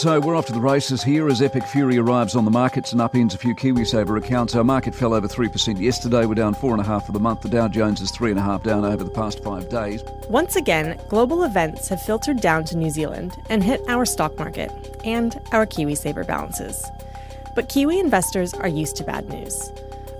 So we're off to the races here as Epic Fury arrives on the markets and upends a few KiwiSaver accounts. Our market fell over 3% yesterday. We're down 4.5% for the month. The Dow Jones is 3.5% down over the past 5 days. Once again, global events have filtered down to New Zealand and hit our stock market and our KiwiSaver balances. But Kiwi investors are used to bad news.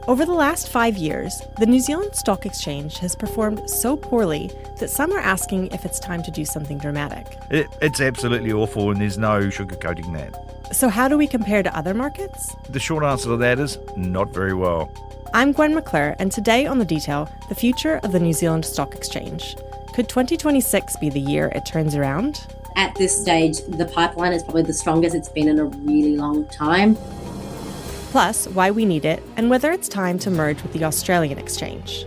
Over the last 5 years, the New Zealand Stock Exchange has performed so poorly that some are asking if it's time to do something dramatic. It's absolutely awful, and there's no sugarcoating that. So how do we compare to other markets? The short answer to that is not very well. I'm Gwen McClure, and today on The Detail, the future of the New Zealand Stock Exchange. Could 2026 be the year it turns around? At this stage, the pipeline is probably the strongest it's been in a really long time. Plus, why we need it, and whether it's time to merge with the Australian exchange.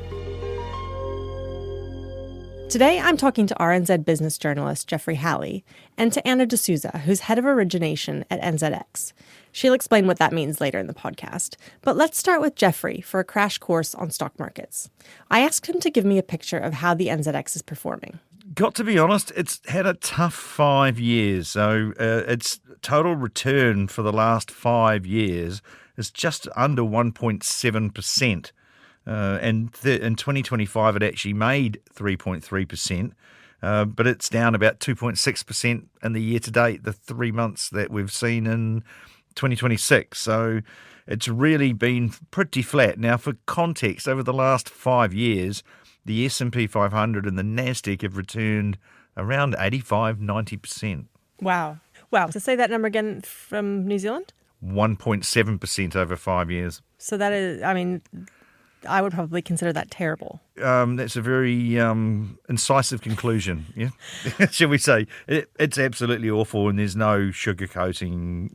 Today, I'm talking to RNZ business journalist Jeffrey Halley and to Anna D'Souza, who's head of origination at NZX. She'll explain what that means later in the podcast. But let's start with Jeffrey for a crash course on stock markets. I asked him to give me a picture of how the NZX is performing. Got to be honest, it's had a tough 5 years. So its total return for the last 5 years is just under 1.7%. And in 2025, it actually made 3.3%, but it's down about 2.6% in the year to date, the 3 months that we've seen in 2026. So it's really been pretty flat. Now, for context, over the last 5 years, the S&P 500 and the NASDAQ have returned around 85-90%. Wow. To say that number again from New Zealand? 1.7% over 5 years. So that is, I would probably consider that terrible. That's a very incisive conclusion, yeah? Shall we say? It's absolutely awful, and there's no sugarcoating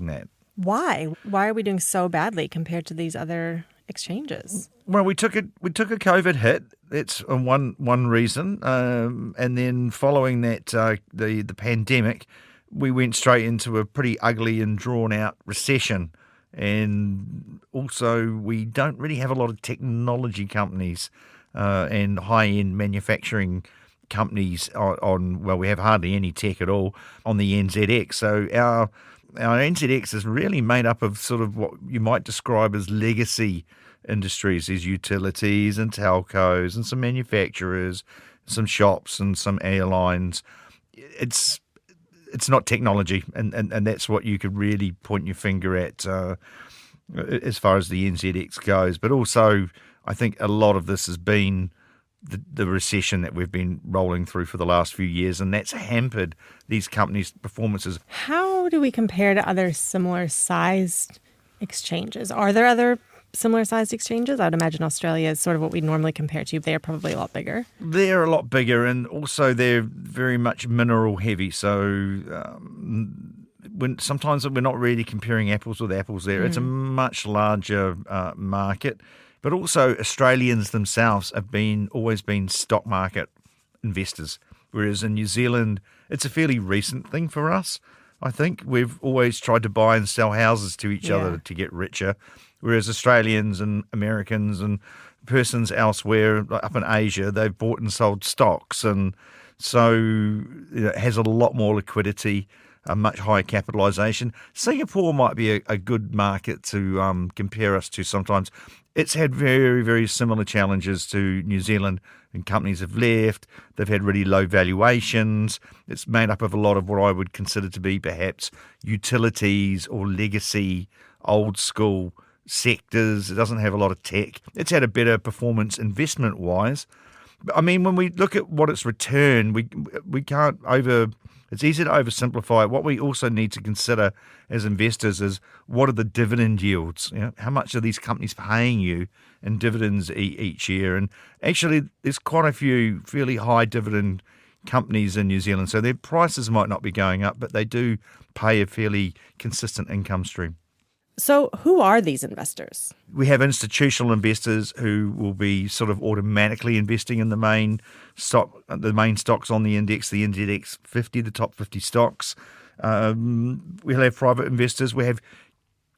that. Why? Why are we doing so badly compared to these other exchanges? Well, we took a COVID hit. That's one reason, and then following that, the pandemic, we went straight into a pretty ugly and drawn out recession. And also, we don't really have a lot of technology companies and high-end manufacturing companies we have hardly any tech at all on the NZX. So our NZX is really made up of sort of what you might describe as legacy industries. There's utilities and telcos and some manufacturers, some shops and some airlines. It's not technology, and that's what you could really point your finger at as far as the NZX goes. But also, I think a lot of this has been the recession that we've been rolling through for the last few years, and that's hampered these companies' performances. How do we compare to other similar-sized exchanges? Are there other similar-sized exchanges? I'd imagine Australia is sort of what we normally compare to. They are probably a lot bigger. They're a lot bigger, and also they're very much mineral heavy. So sometimes we're not really comparing apples with apples there. It's a much larger market. But also Australians themselves have always been stock market investors, whereas in New Zealand, it's a fairly recent thing for us. I think we've always tried to buy and sell houses to each other to get richer. Whereas Australians and Americans and persons elsewhere, like up in Asia, they've bought and sold stocks. And so it has a lot more liquidity, a much higher capitalisation. Singapore might be a good market to compare us to sometimes. It's had very, very similar challenges to New Zealand, and companies have left. They've had really low valuations. It's made up of a lot of what I would consider to be perhaps utilities or legacy, old school sectors. It doesn't have a lot of tech. It's had a better performance investment-wise. I mean, when we look at what its return, we can't it's easy to oversimplify it. What we also need to consider as investors is what are the dividend yields? You know, how much are these companies paying you in dividends each year? And actually, there's quite a few fairly high dividend companies in New Zealand. So their prices might not be going up, but they do pay a fairly consistent income stream. So who are these investors? We have institutional investors who will be sort of automatically investing in the main stocks on the index, the NZX 50, the top 50 stocks. We'll have private investors. We have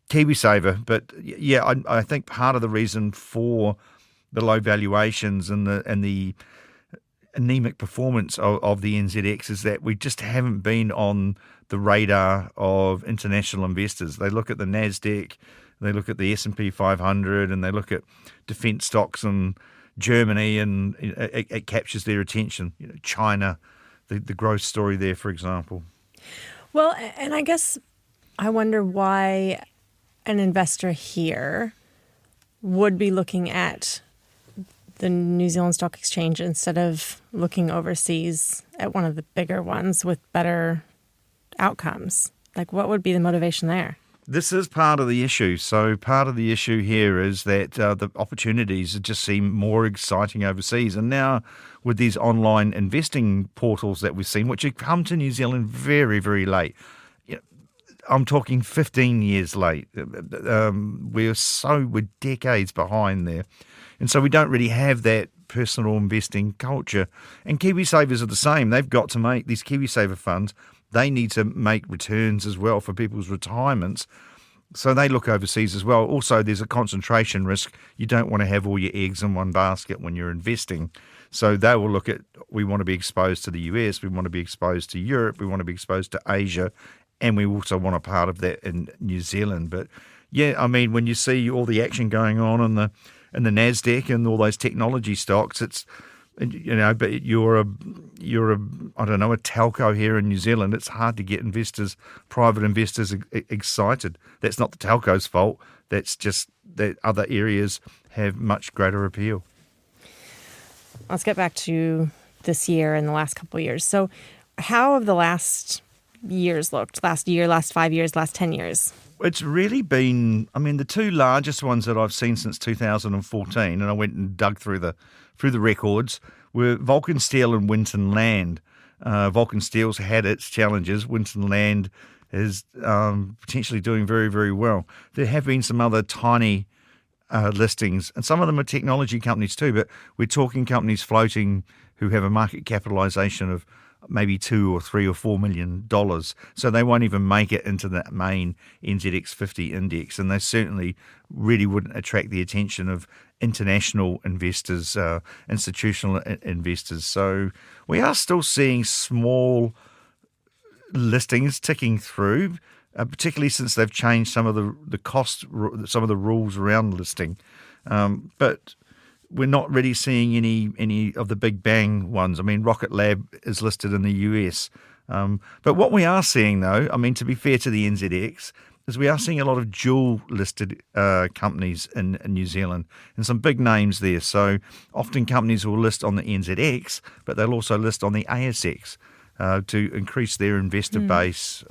KiwiSaver. But yeah, I think part of the reason for the low valuations and the anemic performance of the NZX is that we just haven't been on the radar of international investors. They look at the NASDAQ, they look at the S&P 500, and they look at defence stocks in Germany, and it captures their attention. China, the growth story there, for example. Well, and I guess I wonder why an investor here would be looking at the New Zealand Stock Exchange instead of looking overseas at one of the bigger ones with better outcomes. Like, what would be the motivation there? This is part of the issue. So part of the issue here is that the opportunities just seem more exciting overseas. And now with these online investing portals that we've seen, which have come to New Zealand very, very late, I'm talking 15 years late. We're decades behind there. And so we don't really have that personal investing culture. And KiwiSavers are the same. They've got to make these KiwiSaver funds. They need to make returns as well for people's retirements. So they look overseas as well. Also, there's a concentration risk. You don't want to have all your eggs in one basket when you're investing. So they will look at, we want to be exposed to the US, we want to be exposed to Europe, we want to be exposed to Asia, and we also want a part of that in New Zealand. But yeah, I mean, when you see all the action going on in the NASDAQ and all those technology stocks, it's, but you're a telco here in New Zealand. It's hard to get private investors excited. That's not the telco's fault. That's just that other areas have much greater appeal. Let's get back to this year and the last couple of years. So how have the last years looked? Last year, last 5 years, last 10 years? It's really been, the two largest ones that I've seen since 2014, and I went and dug through the records, were Vulcan Steel and Winton Land. Vulcan Steel's had its challenges. Winton Land is potentially doing very, very well. There have been some other tiny listings, and some of them are technology companies too, but we're talking companies floating who have a market capitalisation of maybe $2 or $3 or $4 million. So they won't even make it into that main NZX 50 index. And they certainly really wouldn't attract the attention of international investors, institutional investors. So we are still seeing small listings ticking through, particularly since they've changed some of the cost, some of the rules around listing. But we're not really seeing any of the big bang ones. Rocket Lab is listed in the US. But what we are seeing, though, to be fair to the NZX, is we are seeing a lot of dual-listed companies in New Zealand and some big names there. So often companies will list on the NZX, but they'll also list on the ASX to increase their investor base.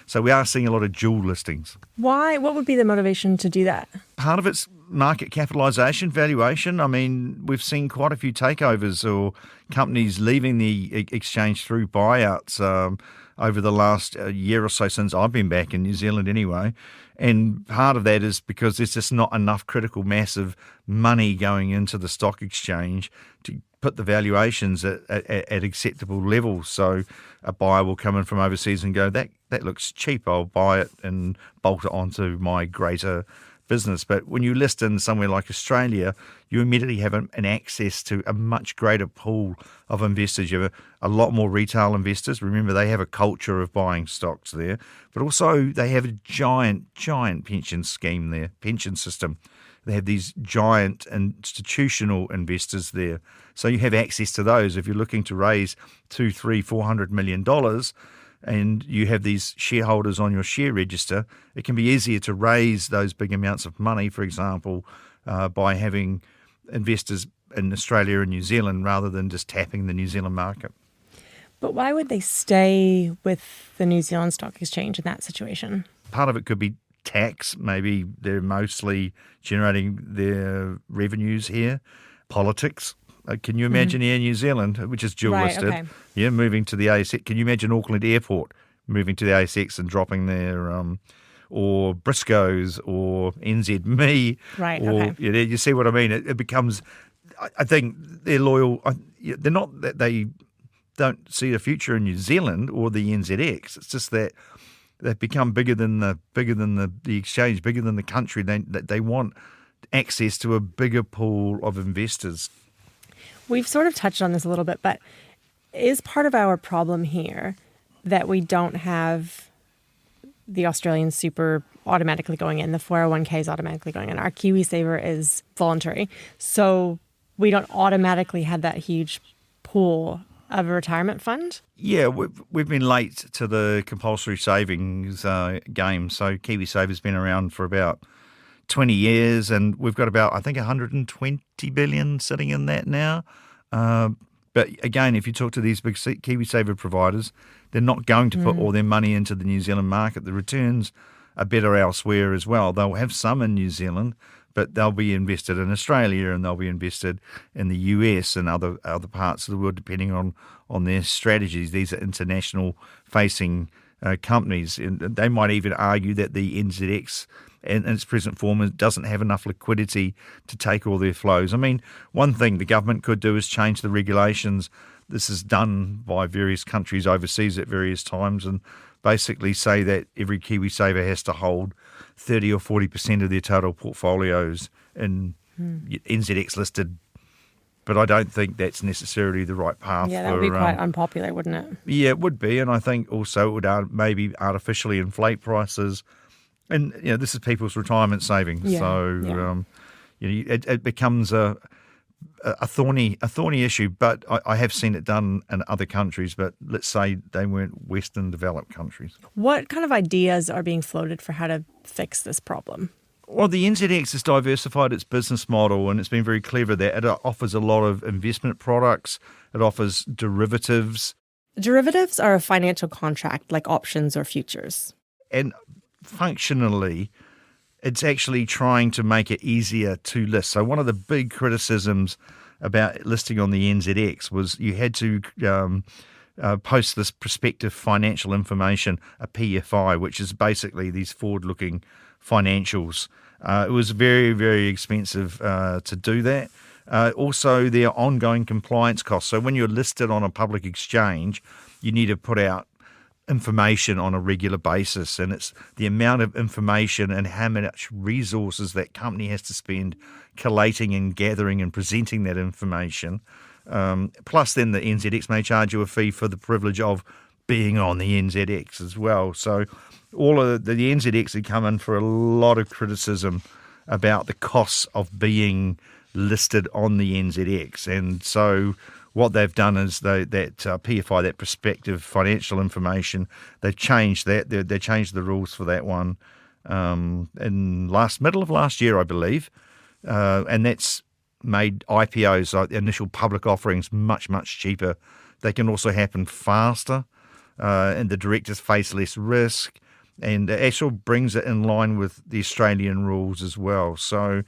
So we are seeing a lot of dual listings. Why? What would be the motivation to do that? Part of it's market capitalisation, valuation. We've seen quite a few takeovers or companies leaving the exchange through buyouts over the last year or so since I've been back in New Zealand anyway. And part of that is because there's just not enough critical mass of money going into the stock exchange to put the valuations at acceptable levels. So a buyer will come in from overseas and go, that looks cheap, I'll buy it and bolt it onto my greater business. But when you list in somewhere like Australia, you immediately have an access to a much greater pool of investors. You have a lot more retail investors. Remember, they have a culture of buying stocks there, but also they have a giant pension scheme there, pension system. They have these giant institutional investors there. So you have access to those. If you're looking to raise $200, $300, $400 million, and you have these shareholders on your share register, it can be easier to raise those big amounts of money, for example, by having investors in Australia and New Zealand rather than just tapping the New Zealand market. But why would they stay with the New Zealand Stock Exchange in that situation? Part of it could be tax. Maybe they're mostly generating their revenues here. Politics. Can you imagine Air New Zealand, which is dual listed, moving to the ASX? Can you imagine Auckland Airport moving to the ASX and dropping their, or Briscoes or NZME? Right. Or, you see what I mean? It becomes, I think they're loyal. They're not that they don't see a future in New Zealand or the NZX. It's just that they've become bigger than the exchange, bigger than the country. They want access to a bigger pool of investors. We've sort of touched on this a little bit, but is part of our problem here that we don't have the Australian super automatically going in, the 401k is automatically going in. Our KiwiSaver is voluntary. So we don't automatically have that huge pool of a retirement fund? Yeah, we've been late to the compulsory savings game. So KiwiSaver's been around for about 20 years, and we've got about, I think, 120 billion sitting in that now. But again, if you talk to these big KiwiSaver providers, they're not going to put all their money into the New Zealand market. The returns are better elsewhere as well. They'll have some in New Zealand, but they'll be invested in Australia, and they'll be invested in the US and other parts of the world, depending on their strategies. These are international-facing companies, and they might even argue that the NZX in its present form doesn't have enough liquidity to take all their flows. I mean, one thing the government could do is change the regulations. This is done by various countries overseas at various times, and basically say that every KiwiSaver has to hold 30 or 40% of their total portfolios in NZX listed. But I don't think that's necessarily the right path. Yeah, that would be quite unpopular, wouldn't it? Yeah, it would be, and I think also it would maybe artificially inflate prices. And this is people's retirement savings, so it becomes a thorny issue. But I have seen it done in other countries. But let's say they weren't Western developed countries. What kind of ideas are being floated for how to fix this problem? Well, the NZX has diversified its business model, and it's been very clever that it offers a lot of investment products. It offers derivatives. Derivatives are a financial contract like options or futures. And functionally, it's actually trying to make it easier to list. So one of the big criticisms about listing on the NZX was you had to post this prospective financial information, a PFI, which is basically these forward-looking financials. It was very, very expensive to do that. Also, there are ongoing compliance costs. So when you're listed on a public exchange, you need to put out information on a regular basis, and it's the amount of information and how much resources that company has to spend collating and gathering and presenting that information. Plus then the NZX may charge you a fee for the privilege of being on the NZX as well. So all of the NZX had come in for a lot of criticism about the costs of being listed on the NZX, and so what they've done is that PFI, that prospective financial information, they've changed that. They changed the rules for that one in middle of last year, I believe, and that's made IPOs, like initial public offerings, much, much cheaper. They can also happen faster, and the directors face less risk, and it actually brings it in line with the Australian rules as well. So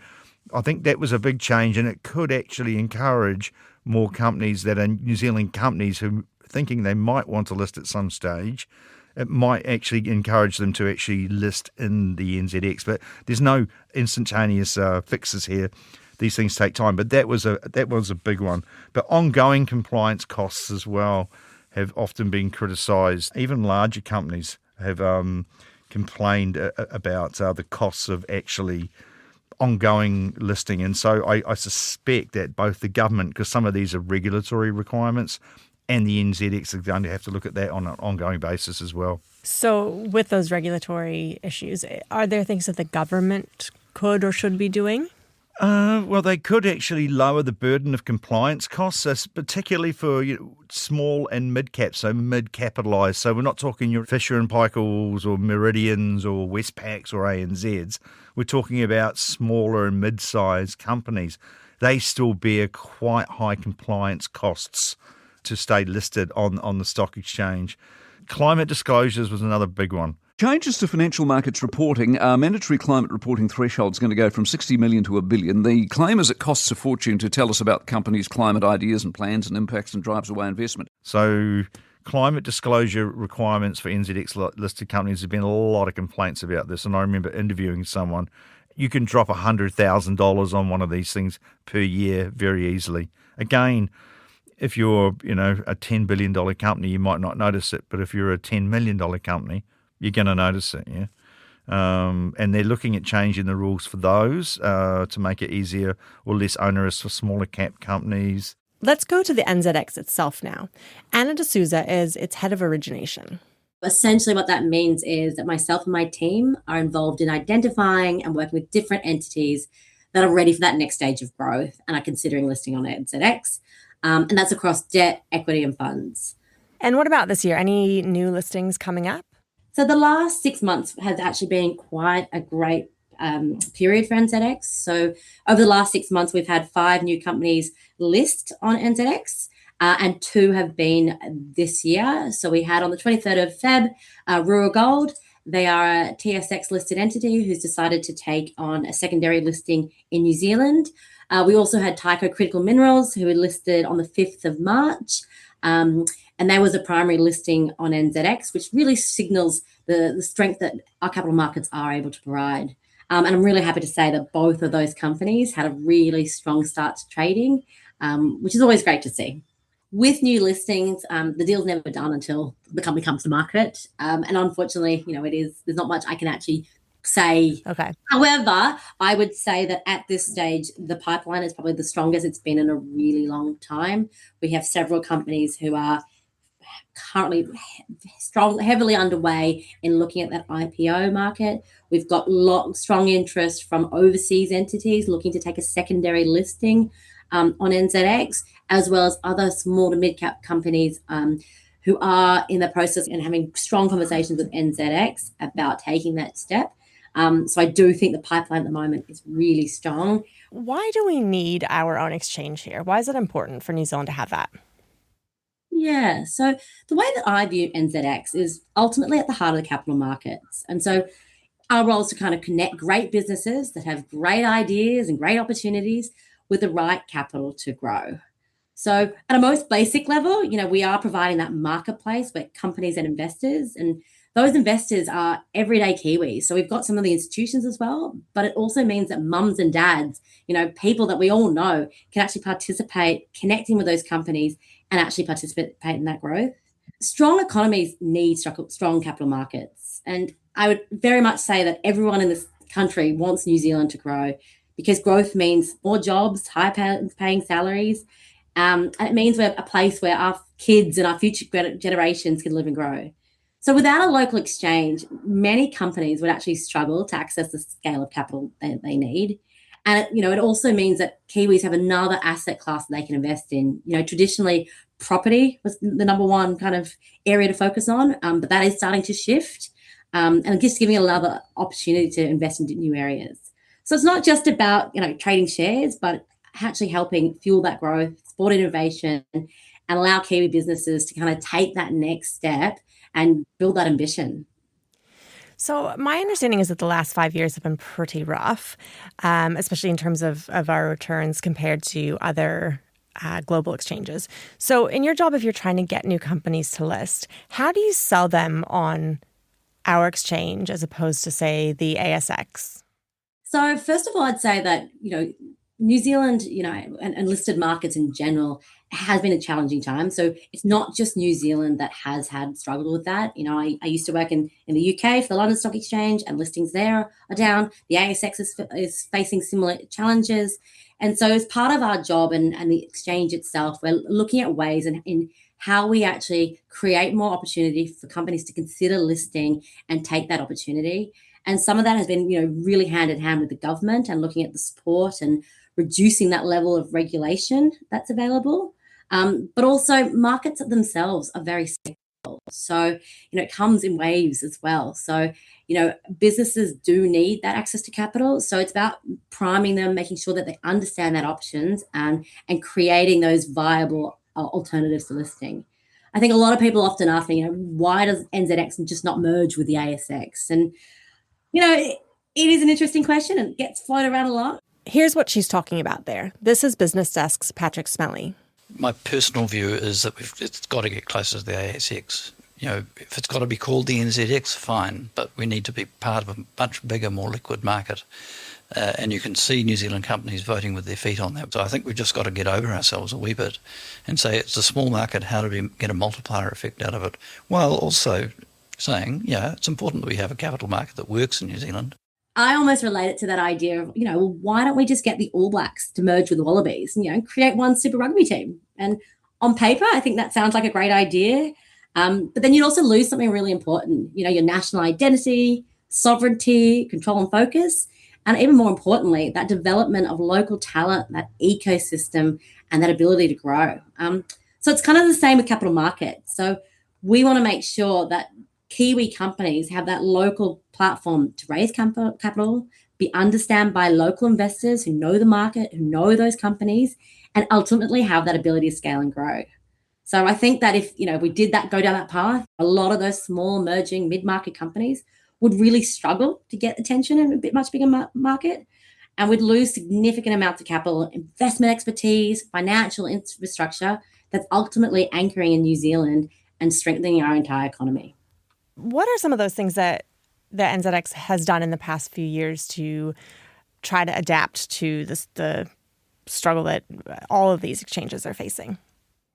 I think that was a big change, and it could actually encourage more companies that are New Zealand companies who thinking they might want to list at some stage. It might actually encourage them to actually list in the NZX. But there's no instantaneous fixes here. These things take time. But that was a big one. But ongoing compliance costs as well have often been criticised. Even larger companies have complained about the costs of actually ongoing listing. And so I suspect that both the government, because some of these are regulatory requirements, and the NZX are going to have to look at that on an ongoing basis as well. So with those regulatory issues, are there things that the government could or should be doing? Well, they could actually lower the burden of compliance costs, particularly for small and mid-cap, so mid-capitalised. So we're not talking your Fisher and Paykel's or Meridians or Westpacs or ANZs. We're talking about smaller and mid-sized companies. They still bear quite high compliance costs to stay listed on the stock exchange. Climate disclosures was another big one. Changes to financial markets reporting. Our mandatory climate reporting threshold is going to go from 60 million to $1 billion. The claim is it costs a fortune to tell us about companies' climate ideas and plans and impacts and drives away investment. So climate disclosure requirements for NZX listed companies, there's been a lot of complaints about this, and I remember interviewing someone. You can drop $100,000 on one of these things per year very easily. Again, if you're a $10 billion company, you might not notice it, but if you're a $10 million company, you're going to notice it, yeah. And they're looking at changing the rules for those to make it easier or less onerous for smaller cap companies. Let's go to the NZX itself now. Anna D'Souza is its head of origination. Essentially, what that means is that myself and my team are involved in identifying and working with different entities that are ready for that next stage of growth and are considering listing on NZX. And that's across debt, equity, and funds. And what about this year? Any new listings coming up? So the last 6 months has actually been quite a great period for NZX. So over the last 6 months, we've had 5 new companies list on NZX. And 2 have been this year. So we had on the 23rd of Feb, Rural Gold. They are a TSX listed entity who's decided to take on a secondary listing in New Zealand. We also had Tyco Critical Minerals, who were listed on the 5th of March. And there was a primary listing on NZX, which really signals the strength that our capital markets are able to provide. And I'm really happy to say that both of those companies had a really strong start to trading, which is always great to see. With new listings, the deal's never done until the company comes to market. And unfortunately, there's not much I can actually say. Okay. However, I would say that at this stage, the pipeline is probably the strongest it's been in a really long time. We have several companies who are currently heavily underway in looking at that IPO market. We've got strong interest from overseas entities looking to take a secondary listing on NZX, as well as other small to mid-cap companies who are in the process and having strong conversations with NZX about taking that step. So I do think the pipeline at the moment is really strong. Why do we need our own exchange here? Why is it important for New Zealand to have that? Yeah, so the way that I view NZX is ultimately at the heart of the capital markets. And so our role is to kind of connect great businesses that have great ideas and great opportunities with the right capital to grow. So at a most basic level, we are providing that marketplace where companies and investors, and those investors are everyday Kiwis. So we've got some of the institutions as well, but it also means that mums and dads, people that we all know, can actually participate, connecting with those companies and actually participate in that growth. Strong economies need strong capital markets. And I would very much say that everyone in this country wants New Zealand to grow, because growth means more jobs, high-paying salaries, and it means we're a place where our kids and our future generations can live and grow. So without a local exchange, many companies would actually struggle to access the scale of capital they need. And it also means that Kiwis have another asset class that they can invest in. Traditionally, property was the number one kind of area to focus on, but that is starting to shift, and just giving another opportunity to invest in new areas. So it's not just about trading shares, but actually helping fuel that growth, support innovation, and allow Kiwi businesses to kind of take that next step and build that ambition. So my understanding is that the last 5 years have been pretty rough, especially in terms of our returns compared to other global exchanges. So in your job, if you're trying to get new companies to list, how do you sell them on our exchange as opposed to, say, the ASX? So first of all, I'd say that, New Zealand, and listed markets in general has been a challenging time. So it's not just New Zealand that has had struggled with that. I used to work in the UK for the London Stock Exchange, and listings there are down. The ASX is facing similar challenges. And so as part of our job and the exchange itself, we're looking at ways in how we actually create more opportunity for companies to consider listing and take that opportunity. And some of that has been, really hand in hand with the government and looking at the support and reducing that level of regulation that's available. But also markets themselves are very cyclical. So, it comes in waves as well. So, businesses do need that access to capital. So it's about priming them, making sure that they understand that options and creating those viable alternatives to listing. I think a lot of people often ask me, why does NZX just not merge with the ASX? And, it is an interesting question and gets floated around a lot. Here's what she's talking about there. This is Business Desk's Patrick Smelly. My personal view is that it's got to get closer to the ASX. If it's got to be called the NZX, fine, but we need to be part of a much bigger, more liquid market. And you can see New Zealand companies voting with their feet on that. So I think we've just got to get over ourselves a wee bit and say it's a small market, how do we get a multiplier effect out of it, while also saying, it's important that we have a capital market that works in New Zealand. I almost relate it to that idea of, well, why don't we just get the All Blacks to merge with the Wallabies and, create one Super Rugby team? And on paper, I think that sounds like a great idea. But then you'd also lose something really important, your national identity, sovereignty, control and focus, and even more importantly, that development of local talent, that ecosystem, and that ability to grow. So it's kind of the same with capital markets. So we want to make sure that Kiwi companies have that local platform to raise capital, be understood by local investors who know the market, who know those companies, and ultimately have that ability to scale and grow. So I think that if we did go down that path, a lot of those small emerging mid-market companies would really struggle to get attention in a bit much bigger market, and would lose significant amounts of capital, investment expertise, financial infrastructure that's ultimately anchoring in New Zealand and strengthening our entire economy. What are some of those things that the NZX has done in the past few years to try to adapt to the struggle that all of these exchanges are facing?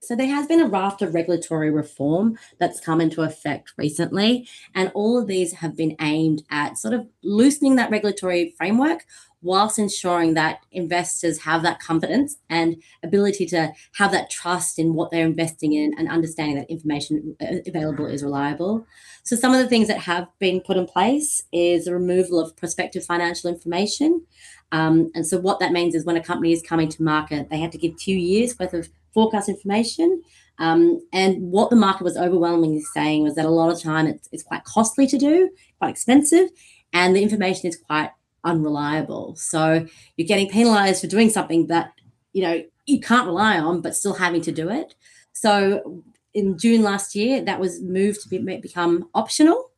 So there has been a raft of regulatory reform that's come into effect recently, and all of these have been aimed at sort of loosening that regulatory framework whilst ensuring that investors have that confidence and ability to have that trust in what they're investing in and understanding that information available is reliable. So some of the things that have been put in place is the removal of prospective financial information. And so what that means is when a company is coming to market, they have to give 2 years worth of forecast information. And what the market was overwhelmingly saying was that a lot of time it's quite costly to do, quite expensive, and the information is quite unreliable. So you're getting penalized for doing something that, you can't rely on, but still having to do it. So in June last year, that was moved to become optional.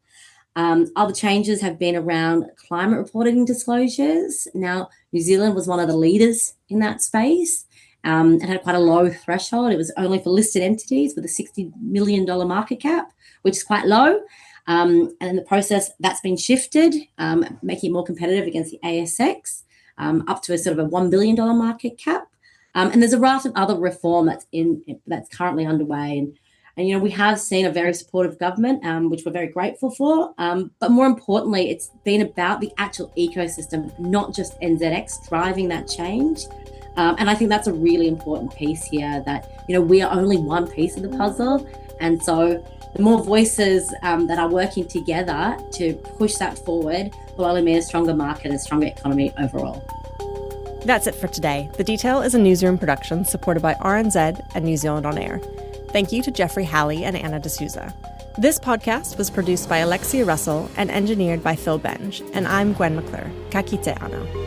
Other changes have been around climate reporting disclosures. Now, New Zealand was one of the leaders in that space. It had quite a low threshold. It was only for listed entities with a $60 million market cap, which is quite low. And in the process, that's been shifted, making it more competitive against the ASX, up to a sort of a $1 billion market cap. And there's a raft of other reform that's currently underway. And we have seen a very supportive government, which we're very grateful for. But more importantly, it's been about the actual ecosystem, not just NZX driving that change. And I think that's a really important piece here, that, we are only one piece of the puzzle. And so the more voices that are working together to push that forward will only mean a stronger market and a stronger economy overall. That's it for today. The Detail is a newsroom production supported by RNZ and New Zealand On Air. Thank you to Jeffrey Halley and Anna D'Souza. This podcast was produced by Alexia Russell and engineered by Phil Benge, and I'm Gwen McClure. Ka kite anō.